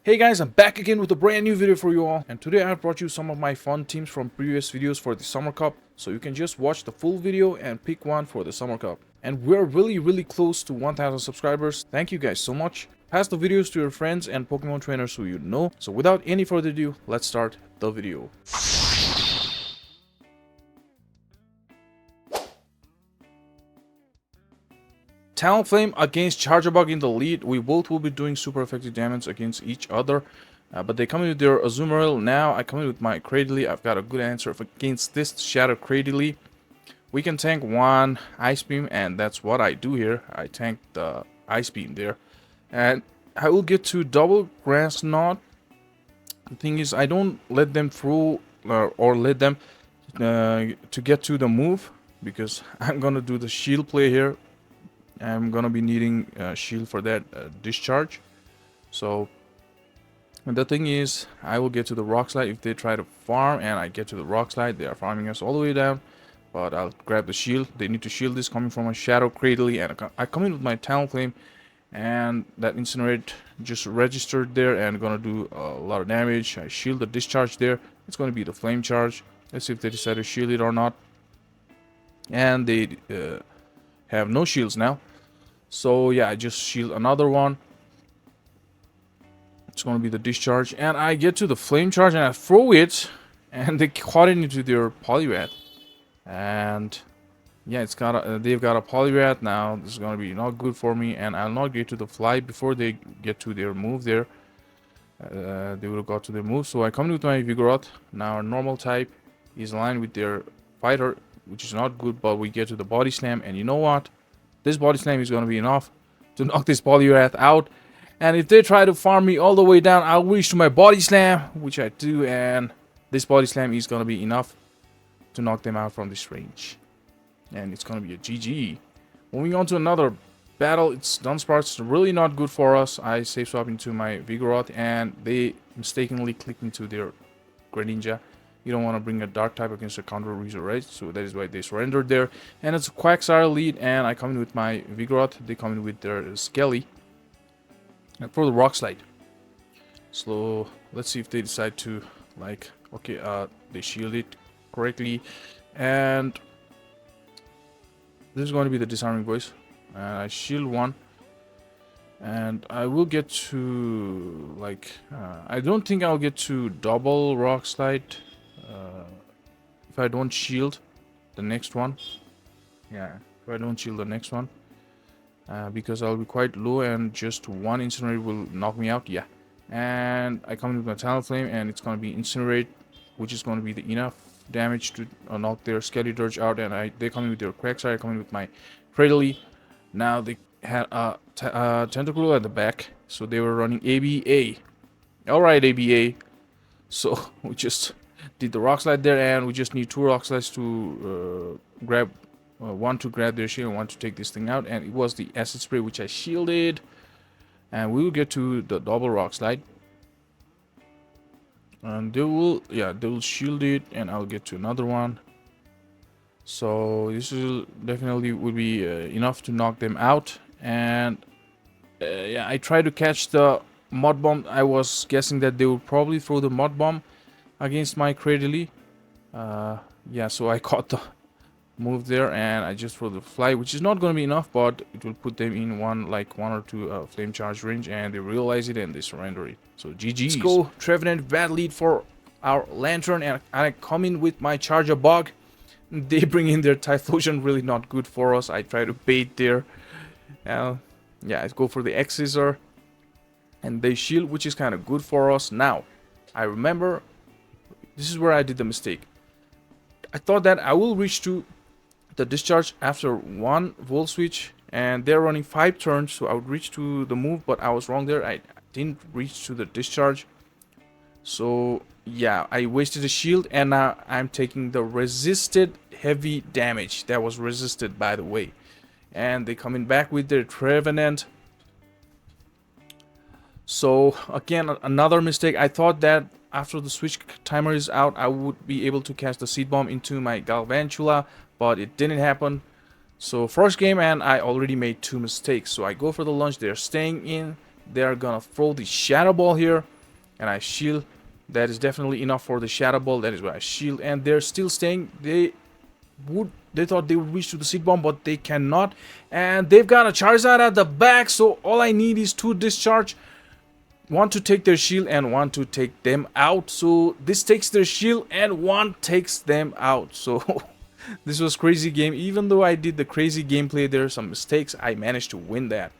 Hey guys, I'm back again with a brand new video for you all, and today I brought you some of my fun teams from previous videos for the Summer Cup, so you can just watch the full video and pick one for the Summer Cup. And we're really close to 1000 subscribers. Thank you guys so much. Pass the videos to your friends and Pokemon trainers who you know. So without any further ado, let's start the video. Talonflame against Charjabug in the lead. We both will be doing super effective damage against each other. But they come in with their Azumarill. Now I come in with my Cradily. I've got a good answer against this Shadow Cradily. We can tank one Ice Beam, and that's what I do here. I tank the Ice Beam there. And I will get to double Grass Knot. The thing is, I don't let them through or let them to get to the move, because I'm gonna do the shield play here. I'm gonna be needing shield for that discharge. So the thing is, I will get to the rock slide if they try to farm, and I get to the rock slide. They are farming us all the way down, but I'll grab the shield. They need to shield this coming from a Shadow Cradily, and I come in with my Talonflame, and that Incinerate just registered there and gonna do a lot of damage. I shield the discharge there. It's gonna be the flame charge. Let's see if they decide to shield it or not. And they have no shields now, so yeah, I just shield another one. It's gonna be the discharge, and I get to the flame charge and I throw it, and they caught it into their Poliwrath. And yeah, it's got they've got a Poliwrath now. This is gonna be not good for me, and I'll not get to the fly before they get to their move there. They would have got to their move, so I come in with my Vigoroth. Now our normal type is aligned with their fighter, which is not good, but we get to the Body Slam, and you know what? This Body Slam is going to be enough to knock this Poliwrath out. And if they try to farm me all the way down, I'll reach to my Body Slam, which I do, and this Body Slam is going to be enough to knock them out from this range. And it's going to be a GG. Moving on to another battle. It's Dunsparce, really not good for us. I safe swap into my Vigoroth, and they mistakenly clicked into their Greninja. You don't want to bring a dark type against a counter user, right? So that is why they surrendered there. And it's a Quagsire lead, and I come in with my Vigoroth. They come in with their Skelly. And for the Rock Slide. So let's see if they decide to, like, okay, they shield it correctly. And this is going to be the Disarming Voice. And I shield one. And I will get to, like, I don't think I'll get to double Rock Slide. If I don't shield the next one. Yeah, if I don't shield the next one, because I'll be quite low, and just one Incinerate will knock me out. Yeah, and I come in with my Talonflame, and it's going to be Incinerate, which is going to be the enough damage to knock their Skeledirge out. And they come in with their Quagsire. I come in with my Cradily. Now they had a Tentacruel at the back, so they were running ABA. Alright, ABA. So we just did the Rock Slide there, and we just need two Rock Slides to grab one to grab their shield and one to take this thing out. And it was the Acid Spray, which I shielded, and we will get to the double Rock Slide, and they will shield it, and I'll get to another one. So this will definitely would be enough to knock them out. And yeah, I tried to catch the Mud Bomb. I was guessing that they would probably throw the Mud Bomb against my Cradily. Yeah, so I caught the move there, and I just throw the Fly, which is not going to be enough, but it will put them in one or two flame charge range, and they realize it and they surrender it. So GG. Let's go. Trevenant bad lead for our Lantern, and I come in with my Charjabug. They bring in their Typhlosion, really not good for us. I try to bait there. Yeah, I go for the X-Scissor, and they shield, which is kind of good for us. Now, I remember this is where I did the mistake. I thought that I will reach to the discharge after one Volt Switch, and they're running 5 turns, so I would reach to the move, but I was wrong there. I didn't reach to the discharge. So yeah, I wasted a shield, and now I'm taking the resisted heavy damage. That was resisted, by the way. And they coming back with their Trevenant. So again, another mistake. I thought that after the switch timer is out, I would be able to cast the Seed Bomb into my Galvantula, but it didn't happen. So first game, and I already made 2 mistakes. So I go for the lunge. They're staying in. They're gonna throw the Shadow Ball here. and I shield. That is definitely enough for the Shadow Ball. That is why I shield, and they're still staying. They thought they would reach to the Seed Bomb, but they cannot. And they've got a Charizard at the back, so all I need is 2 discharge. One to take their shield and one to take them out. So this takes their shield and one takes them out. So this was crazy game. Even though I did the crazy gameplay, there are some mistakes. I managed to win that.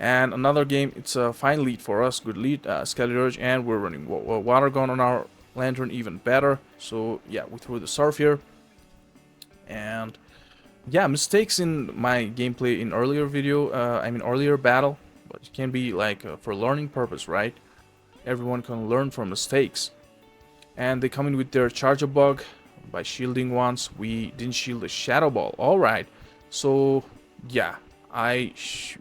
And another game, it's a fine lead for us. Good lead, Skeledirge, and we're running Water Gun on our Lantern, even better. So yeah, we threw the Surf here. And yeah, mistakes in my gameplay in earlier video, earlier battle. But it can be like for learning purpose, right? Everyone can learn from mistakes. And they come in with their Charger Bug by shielding once. We didn't shield the Shadow Ball. Alright, so yeah, I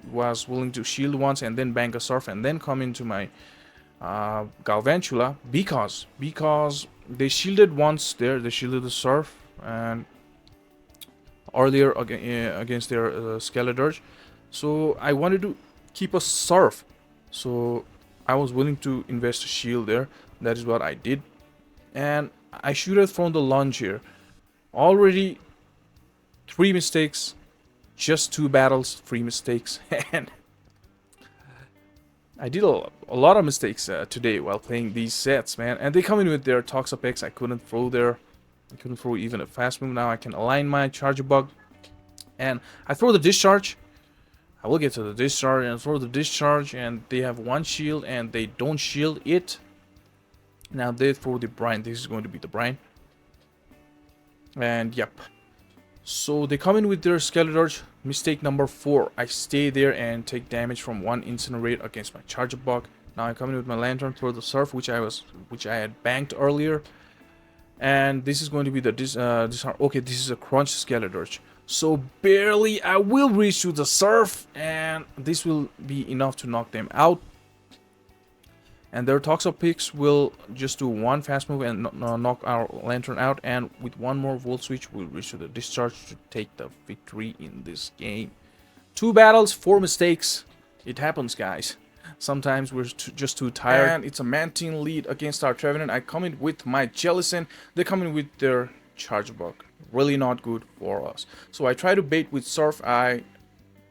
was willing to shield once and then bank a Surf and then come into my Galvantula because they shielded once there. They shielded the Surf and earlier against their Skeledirge. So I wanted to keep a Surf, so I was willing to invest a shield there. That is what I did, and I should have thrown the lunge here. Already 3 mistakes, just 2 battles, 3 mistakes, and I did a lot of mistakes today while playing these sets, man. And they come in with their Toxapex. I couldn't throw even a fast move. Now I can align my Charger Bug, and I throw the Discharge. I will get to the Discharge and throw the Discharge, and they have 1 shield and they don't shield it. Now they throw the Brine. This is going to be the Brine. And yep. So they come in with their Skeledirge. Mistake number 4. I stay there and take damage from 1 Incinerate against my Charger Bug. Now I come in with my Lantern, throw the Surf, which I had banked earlier. And this is going to be the okay, this is a Crunch Skeledirge. So barely I will reach to the Surf, and this will be enough to knock them out. And their Toxapex will just do 1 fast move and knock our Lantern out, and with 1 more Volt Switch we'll reach to the Discharge to take the victory in this game. 2 battles, 4 mistakes. It happens, guys. Sometimes we're just too tired. And it's a Mantine lead against our Trevenant. I come in with my Jellicent. They come in with their Charger Bug. Really not good for us. So I try to bait with Surf. I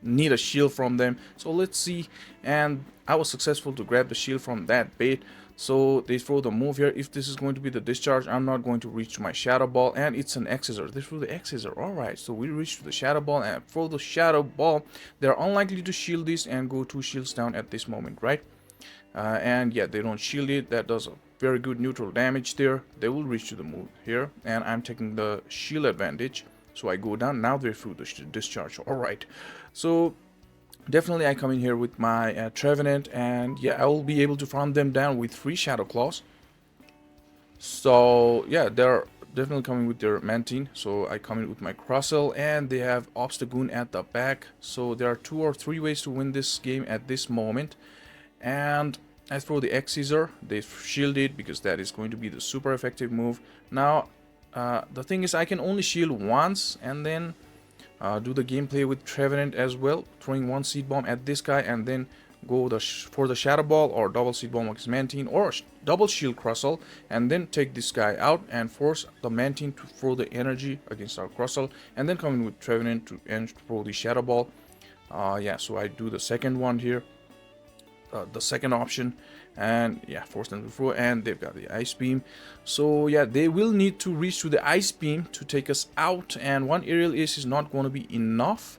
need a shield from them. So let's see. And I was successful to grab the shield from that bait. So they throw the move here. If this is going to be the Discharge, I'm not going to reach to my Shadow Ball. And it's an X-Scissor. They threw the X-Scissor. Alright, so we reach to the Shadow Ball. And for the Shadow Ball, they're unlikely to shield this and go 2 shields down at this moment, right? And yeah, they don't shield it. That does a very good neutral damage there. They will reach to the move here. And I'm taking the shield advantage. So I go down. Now they threw the Discharge. Alright, so definitely I come in here with my Trevenant, and yeah, I will be able to farm them down with 3 Shadow Claws. So yeah, they're definitely coming with their Mantine. So I come in with my Crossel, and they have Obstagoon at the back. So there are 2 or 3 ways to win this game at this moment. And I throw the X-Scissor. They shield it because that is going to be the super effective move. Now the thing is, I can only shield once and then do the gameplay with Trevenant as well, throwing 1 Seed Bomb at this guy and then go for the Shadow Ball or double Seed Bomb against Mantine, or double Shield Crossel and then take this guy out and force the Mantine to throw the energy against our Crossel, and then come in with Trevenant to throw the Shadow Ball. Yeah, so I do the second one here, the second option, and yeah, force them to throw, and they've got the Ice Beam. So yeah, they will need to reach to the Ice Beam to take us out, and 1 Aerial Ace is not going to be enough.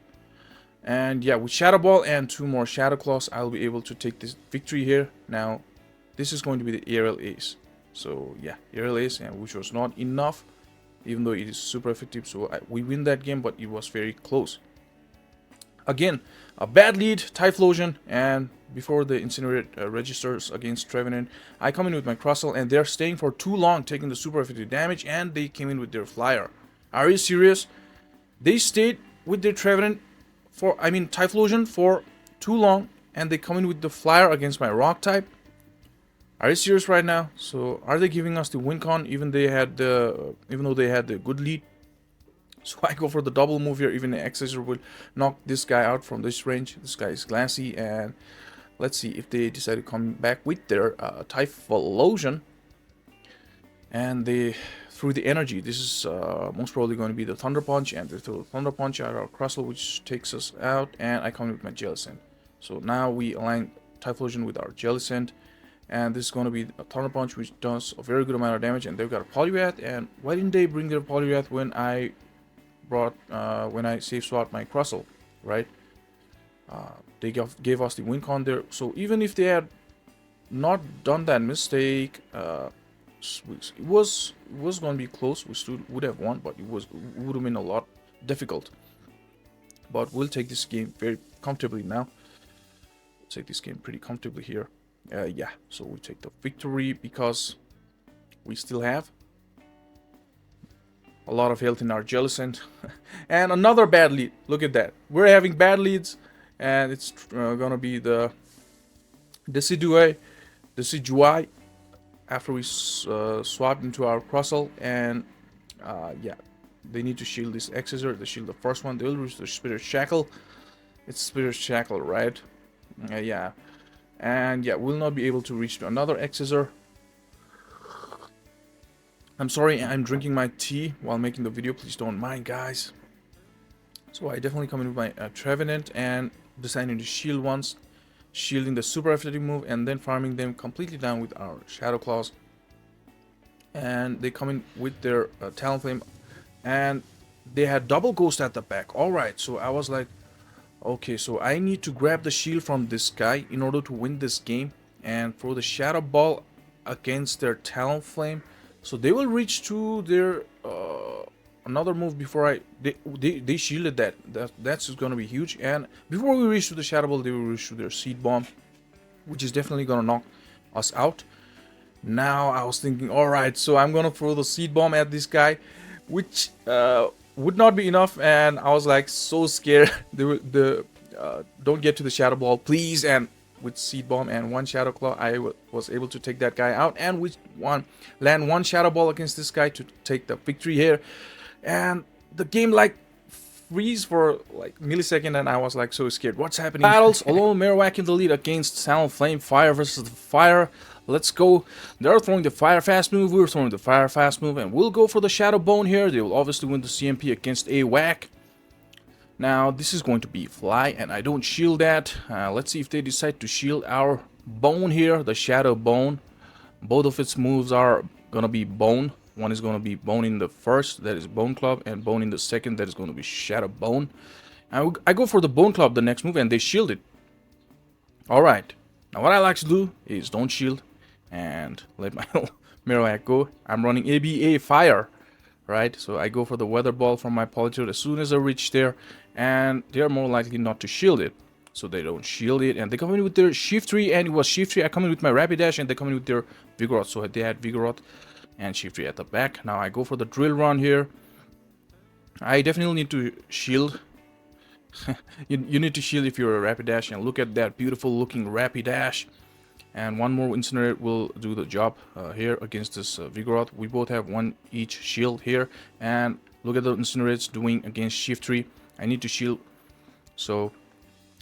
And yeah, with Shadow Ball and 2 more Shadow Claws, I'll be able to take this victory here. Now this is going to be the Aerial Ace. So yeah, Aerial Ace, and which was not enough, even though it is super effective. So we win that game, but it was very close. Again, a bad lead, Typhlosion, and before the Incinerate registers against Trevenant, I come in with my Crossel, and they're staying for too long, taking the super effective damage, and they came in with their Flyer. Are you serious? They stayed with their Trevenant Typhlosion for too long, and they come in with the Flyer against my Rock type? Are you serious right now? So are they giving us the win con even though they had the good lead? So I go for the double move here. Even the X-Scissor will knock this guy out from this range. This guy is glassy, and Let's see if they decide to come back with their Typhlosion. And they through the energy. This is most probably going to be the Thunder Punch, and they throw the Thunder Punch at our Crustle, which takes us out, and I come in with my Jellicent. So now we align Typhlosion with our Jellicent, and this is going to be a Thunder Punch, which does a very good amount of damage, and they've got a Poliwrath. And why didn't they bring their Poliwrath when I save swapped my Crustle, right? They gave us the win con there, so even if they had not done that mistake, it was going to be close. We still would have won, but it would have been a lot difficult. But we'll take this game very comfortably now. We'll take this game pretty comfortably here. Yeah, so we take the victory because we still have a lot of health in our Jellicent. And another bad lead. Look at that. We're having bad leads, and it's gonna be the Decidueye after we swap into our Crustle. And yeah, they need to shield this Exeter. They shield the first one. They'll reach the Spirit Shackle. It's Spirit Shackle, right? Yeah. And yeah, we'll not be able to reach to another Exeter. I'm sorry, I'm drinking my tea while making the video. Please don't mind, guys. So I definitely come in with my Trevenant and deciding to shield once, shielding the super effective move, and then farming them completely down with our Shadow Claws. And they come in with their Talonflame, and they had double Ghost at the back. Alright, so I was like, okay, so I need to grab the shield from this guy in order to win this game and throw the Shadow Ball against their Talonflame. So they will reach to their another move before they shielded that. That's gonna be huge. And before we reach to the Shadow Ball, they will reach to their Seed Bomb, which is definitely gonna knock us out. Now I was thinking, alright, so I'm gonna throw the Seed Bomb at this guy, which would not be enough, and I was like so scared. Don't get to the Shadow Ball, please. And with Seed Bomb and one Shadow Claw, I was able to take that guy out, and with land one Shadow Ball against this guy to take the victory here. And the game like freeze for like millisecond, and I was like so scared. What's happening? Battles, although Marowak in the lead against Talonflame. Fire versus the Fire. Let's go. They're throwing the Fire Fast move, we're throwing the Fire Fast move, and we'll go for the Shadow Bone here. They will obviously win the CMP against a Whack. Now this is going to be Fly, and I don't shield that. Let's see if they decide to shield our Bone here, the Shadow Bone. Both of its moves are gonna be Bone. One is gonna be Bone in the first, that is Bone Club, and Bone in the second, that is gonna be Shadow Bone. I go for the Bone Club the next move, and they shield it. Alright, now what I like to do is don't shield and let my Marowak go. I'm running ABA Fire, right? So I go for the Weather Ball from my Politoed as soon as I reach there, and they're more likely not to shield it. So they don't shield it, and they come in with their Shiftry, and it was Shiftry. I come in with my Rapidash, and they come in with their Vigoroth. So they had Vigoroth and Shiftry at the back. Now I go for the Drill Run here. I definitely need to shield. you need to shield if you're a Rapidash, and look at that beautiful looking Rapidash. And one more Incinerate will do the job here against this Vigoroth. We both have one each shield here, and look at the Incinerates doing against Shiftry. I need to shield, so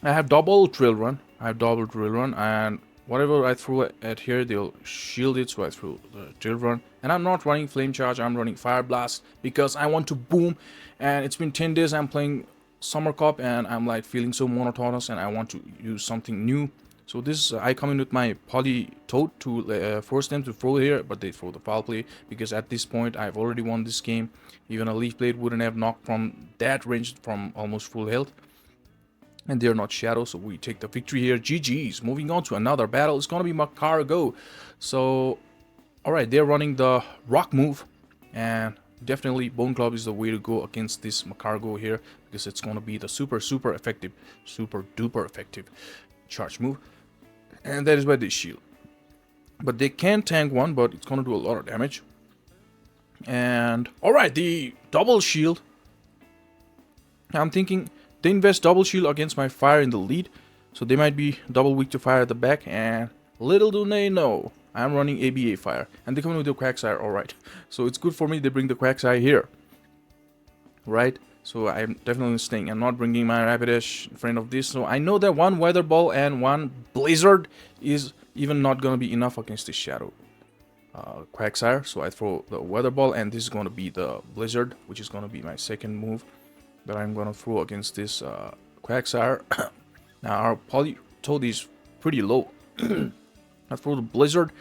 I have double Drill Run. And whatever I throw at here, they'll shield it. So I threw the Drill Run, and I'm not running Flame Charge. I'm running Fire Blast because I want to boom. And it's been 10 days I'm playing Summer Cup, and I'm like feeling so monotonous, and I want to use something new. So this I come in with my Politoed to force them to throw here, but they throw the Foul Play because at this point I've already won this game. Even a Leaf Blade wouldn't have knocked from that range from almost full health. And they're not Shadow, so we take the victory here. GG's. Moving on to another battle. It's gonna be Macargo. So, alright, they're running the Rock move, and definitely Bone Club is the way to go against this Macargo here, because it's gonna be the super effective, super duper effective charge move. And that is why they shield. But they can tank one, but it's gonna do a lot of damage. And alright, the double shield. I'm thinking they invest double shield against my Fire in the lead, so they might be double weak to Fire at the back, and little do they know I'm running ABA Fire, and they come in with the Quagsire. Alright, so it's good for me they bring the Quagsire here, right? So I'm definitely staying. I'm not bringing my Rapidash in front of this. So I know that one Weather Ball and one Blizzard is even not going to be enough against this Shadow Quagsire. So I throw the Weather Ball, and this is going to be the Blizzard, which is going to be my second move that I'm going to throw against this Quagsire. Now our Politoed is pretty low. I throw the Blizzard,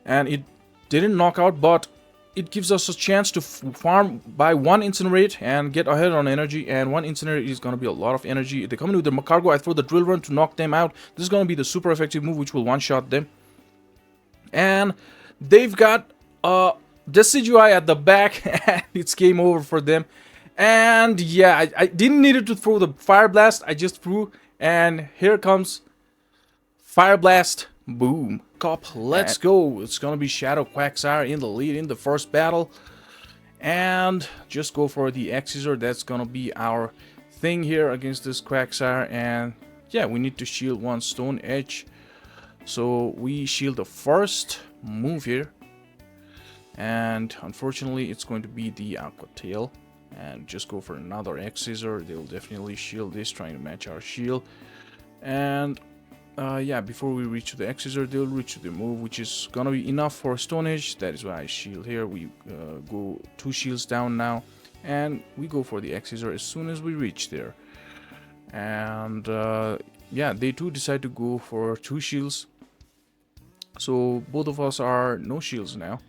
and it didn't knock out, but it gives us a chance to farm by one Incinerate and get ahead on energy, and one Incinerate is going to be a lot of energy. They come in with the Macargo, I throw the Drill Run to knock them out. This is going to be the super effective move which will one-shot them. And they've got Decidueye at the back, and it's game over for them. And yeah, I didn't need to throw the Fire Blast, I just threw, and here comes Fire Blast. Boom. Cop, let's go. It's gonna be Shadow Quagsire in the lead in the first battle. And just go for the X-Scissor. That's gonna be our thing here against this Quagsire. And yeah, we need to shield one Stone Edge. So we shield the first move here. And unfortunately, it's going to be the Aqua Tail. And just go for another X-Scissor. They'll definitely shield this, trying to match our shield. And yeah, before we reach to the X-Scissor, they'll reach to the move, which is gonna be enough for Stone Edge. That is why I shield here. We go 2 shields down now, and we go for the X-Scissor as soon as we reach there. And yeah, they too decide to go for 2 shields. So both of us are no shields now.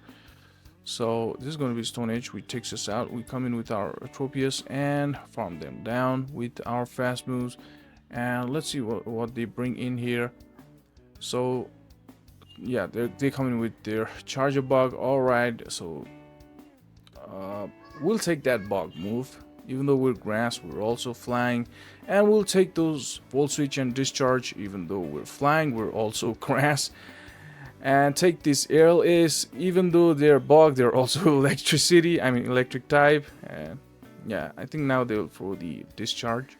So this is going to be Stone Edge, which takes us out. We come in with our Tropius and farm them down with our fast moves. And let's see what they bring in here. So yeah, they come in with their Charger Bug. Alright, so we'll take that bug move. Even though we're grass, we're also flying. And we'll take those Volt Switch and Discharge. Even though we're flying, we're also grass. And take this Aerial Ace. Even though they're bug, they're also electricity. I mean electric type. And yeah, I think now they'll throw the Discharge.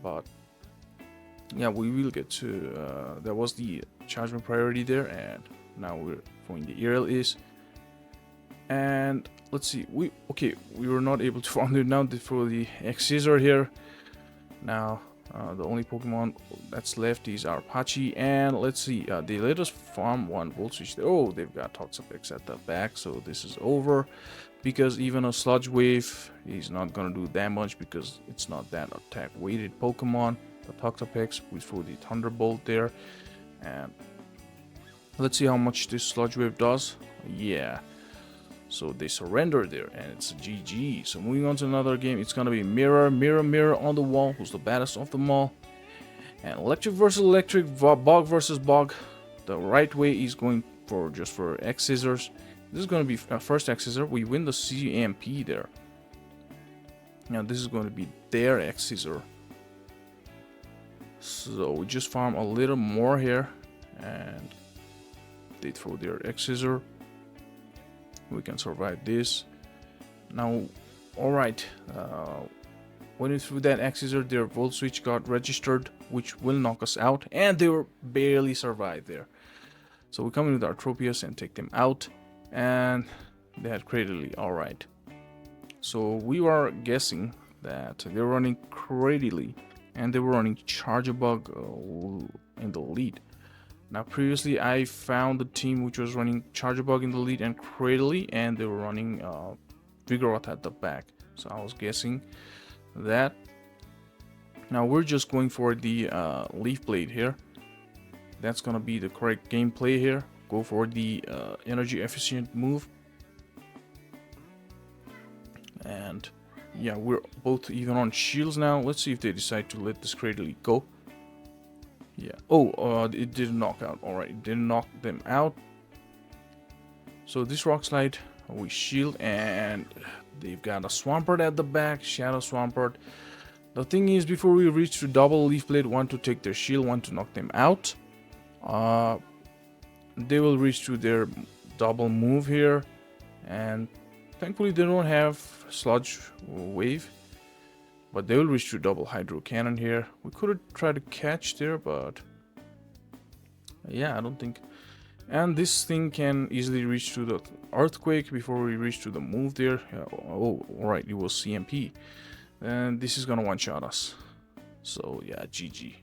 But yeah, we will get to there was the chargement priority there, and now we're throwing the Aerial Ace. And let's see, we were not able to farm it. Now for the X-Scissor here. Now the only Pokemon that's left is our Apache, and let's see, they let us farm one Volt Switch. Oh, they've got Toxapex at the back, so this is over, because even a Sludge Wave is not gonna do that much because it's not that attack weighted Pokemon. The Toxapex, we throw the Thunderbolt there, and let's see how much this Sludge Wave does. Yeah, so they surrender there, and it's a GG. So moving on to another game, it's gonna be Mirror on the wall. Who's the baddest of them all? And Electric versus Electric, Bug versus Bug. The right way is going for just for X-Scissors. This is gonna be first X-Scissor. We win the CMP there. Now this is going to be their X-Scissor. So we just farm a little more here, and they throw their X-Scissor. We can survive this. Now, alright, when we threw that X-Scissor, their Volt Switch got registered, which will knock us out, and they were barely survived there. So we come in with our Tropius and take them out, and they had Cradily. Alright, so we were guessing that they were running Cradily, and they were running Charger Bug in the lead. Now previously I found the team which was running Charger Bug in the lead and Cradily, and they were running Vigoroth at the back. So I was guessing that. Now we're just going for the Leaf Blade here. That's gonna be the correct gameplay here. Go for the energy efficient move. And yeah, we're both even on shields now. Let's see if they decide to let this Cradily go. Yeah. Oh, it didn't knock out. Alright, it didn't knock them out. So this Rock Slide, we shield, and they've got a Swampert at the back, Shadow Swampert. The thing is, before we reach to double Leaf Blade, one to take their shield, one to knock them out. They will reach to their double move here, and thankfully they don't have Sludge Wave, but they will reach to double Hydro Cannon here. We could have tried to catch there, but yeah, I don't think. And this thing can easily reach to the Earthquake before we reach to the move there. Oh, alright, it was CMP. And this is gonna one-shot us. So yeah, GG.